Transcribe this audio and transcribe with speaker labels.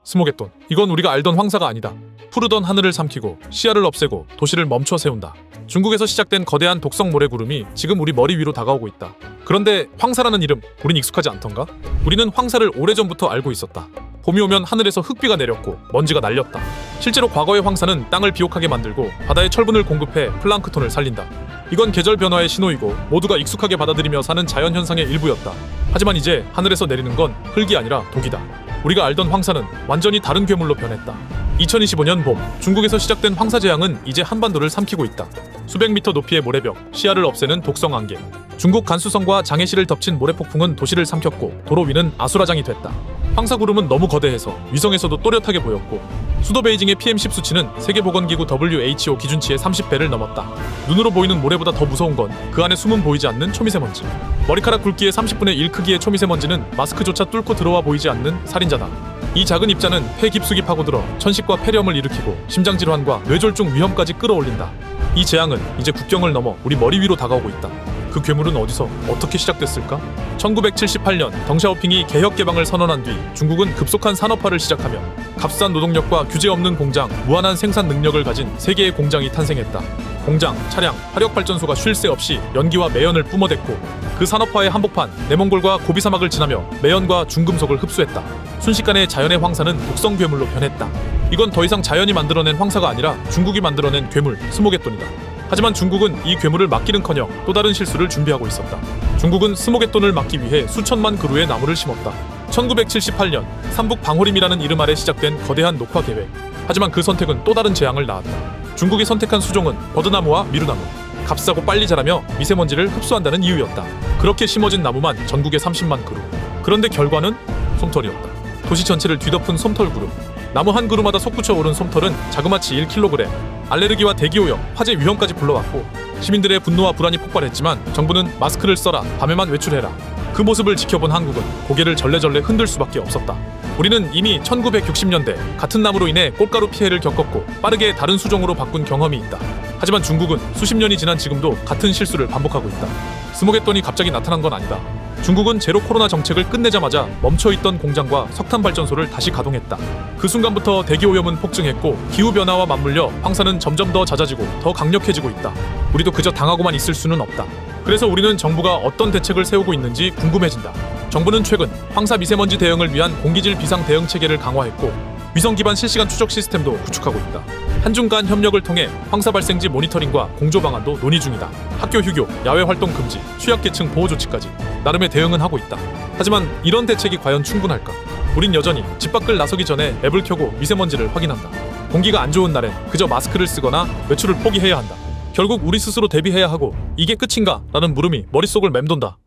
Speaker 1: 스모겟돈. 이건 우리가 알던 황사가 아니다. 푸르던 하늘을 삼키고 시야를 없애고 도시를 멈춰 세운다. 중국에서 시작된 거대한 독성 모래구름이 지금 우리 머리 위로 다가오고 있다. 그런데 황사라는 이름, 우린 익숙하지 않던가? 우리는 황사를 오래전부터 알고 있었다. 봄이 오면 하늘에서 흙비가 내렸고 먼지가 날렸다. 실제로 과거의 황사는 땅을 비옥하게 만들고 바다에 철분을 공급해 플랑크톤을 살린다. 이건 계절 변화의 신호이고 모두가 익숙하게 받아들이며 사는 자연현상의 일부였다. 하지만 이제 하늘에서 내리는 건 흙이 아니라 독이다. 우리가 알던 황사는 완전히 다른 괴물로 변했다. 2025년 봄, 중국에서 시작된 황사재앙은 이제 한반도를 삼키고 있다. 수백 미터 높이의 모래벽, 시야를 없애는 독성 안개. 중국 간수성과 장해시를 덮친 모래폭풍은 도시를 삼켰고 도로 위는 아수라장이 됐다. 황사구름은 너무 거대해서 위성에서도 또렷하게 보였고 수도 베이징의 PM10 수치는 세계보건기구 WHO 기준치의 30배를 넘었다. 눈으로 보이는 모래보다 더 무서운 건 그 안에 숨은 보이지 않는 초미세먼지. 머리카락 굵기의 30분의 1 크기의 초미세먼지는 마스크조차 뚫고 들어와 보이지 않는 살인자다. 이 작은 입자는 폐 깊숙이 파고들어 천식과 폐렴을 일으키고 심장질환과 뇌졸중 위험까지 끌어올린다. 이 재앙은 이제 국경을 넘어 우리 머리 위로 다가오고 있다. 그 괴물은 어디서 어떻게 시작됐을까? 1978년 덩샤오핑이 개혁 개방을 선언한 뒤 중국은 급속한 산업화를 시작하며 값싼 노동력과 규제 없는 공장, 무한한 생산 능력을 가진 세계의 공장이 탄생했다. 공장, 차량, 화력발전소가 쉴 새 없이 연기와 매연을 뿜어댔고 그 산업화의 한복판 내몽골과 고비 사막을 지나며 매연과 중금속을 흡수했다. 순식간에 자연의 황사는 독성 괴물로 변했다. 이건 더 이상 자연이 만들어낸 황사가 아니라 중국이 만들어낸 괴물, 스모겟돈이다. 하지만 중국은 이 괴물을 막기는커녕 또 다른 실수를 준비하고 있었다. 중국은 스모겟돈을 막기 위해 수천만 그루의 나무를 심었다. 1978년 삼북 방호림이라는 이름 아래 시작된 거대한 녹화 계획. 하지만 그 선택은 또 다른 재앙을 낳았다. 중국이 선택한 수종은 버드나무와 미루나무. 값싸고 빨리 자라며 미세먼지를 흡수한다는 이유였다. 그렇게 심어진 나무만 전국에 30만 그루. 그런데 결과는 솜털이었다. 도시 전체를 뒤덮은 솜털 구름. 나무 한 그루마다 솟구쳐 오른 솜털은 자그마치 1kg. 알레르기와 대기오염, 화재 위험까지 불러왔고 시민들의 분노와 불안이 폭발했지만 정부는 마스크를 써라, 밤에만 외출해라. 그 모습을 지켜본 한국은 고개를 절레절레 흔들 수밖에 없었다. 우리는 이미 1960년대 같은 나무로 인해 꽃가루 피해를 겪었고 빠르게 다른 수종으로 바꾼 경험이 있다. 하지만 중국은 수십 년이 지난 지금도 같은 실수를 반복하고 있다. 스모겟돈이 갑자기 나타난 건 아니다. 중국은 제로 코로나 정책을 끝내자마자 멈춰있던 공장과 석탄 발전소를 다시 가동했다. 그 순간부터 대기오염은 폭증했고 기후변화와 맞물려 황사는 점점 더 잦아지고 더 강력해지고 있다. 우리도 그저 당하고만 있을 수는 없다. 그래서 우리는 정부가 어떤 대책을 세우고 있는지 궁금해진다. 정부는 최근 황사 미세먼지 대응을 위한 공기질 비상 대응 체계를 강화했고 위성 기반 실시간 추적 시스템도 구축하고 있다. 한중 간 협력을 통해 황사 발생지 모니터링과 공조 방안도 논의 중이다. 학교 휴교, 야외 활동 금지, 취약계층 보호 조치까지 나름의 대응은 하고 있다. 하지만 이런 대책이 과연 충분할까? 우린 여전히 집 밖을 나서기 전에 앱을 켜고 미세먼지를 확인한다. 공기가 안 좋은 날엔 그저 마스크를 쓰거나 외출을 포기해야 한다. 결국 우리 스스로 대비해야 하고 이게 끝인가? 라는 물음이 머릿속을 맴돈다.